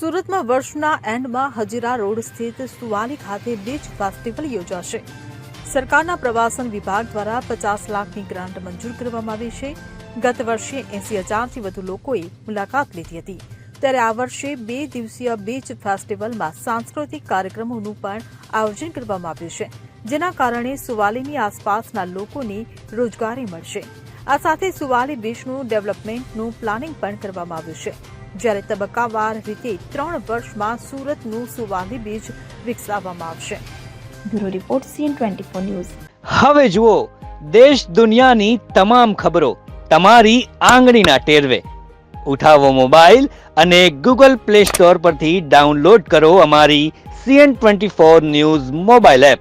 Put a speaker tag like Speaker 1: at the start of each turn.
Speaker 1: સુરતમાં વર્ષના એન્ડમાં હજીરા રોડ સ્થિત સુવાલી ખાતે બીચ ફેસ્ટિવલ યોજાશે. સરકારના પ્રવાસન વિભાગ દ્વારા 50 લાખની ગ્રાન્ટ મંજૂર કરવામાં આવી છે. ગત વર્ષે 80,000થી વધુ લોકોએ મુલાકાત લીધી હતી. ત્યારે આ વર્ષે 2 દિવસીય બીચ ફેસ્ટિવલમાં સાંસ્કૃતિક કાર્યક્રમોનું પણ આયોજન કરવામાં આવ્યું છે, જેના કારણે સુવાલીની આસપાસના લોકોને રોજગારી મળશે. આ સાથે સુવાલી બીચનું ડેવલપમેન્ટનું પ્લાનિંગ પણ કરવામાં આવ્યું છે, જ્યારે તબક્કાવાર રીતે 3 વર્ષમાં સુરતનું સુવાલી બીચ વિકસાવવામાં આવશે.
Speaker 2: Bureau report CN24 news.
Speaker 3: હવે જુઓ દેશ દુનિયાની તમામ ખબરો તમારી આંગળીના ટેરવે. ઉઠાવો મોબાઈલ અને Google Play Store પરથી ડાઉનલોડ કરો અમારી CN24 ન્યૂઝ મોબાઈલ એપ.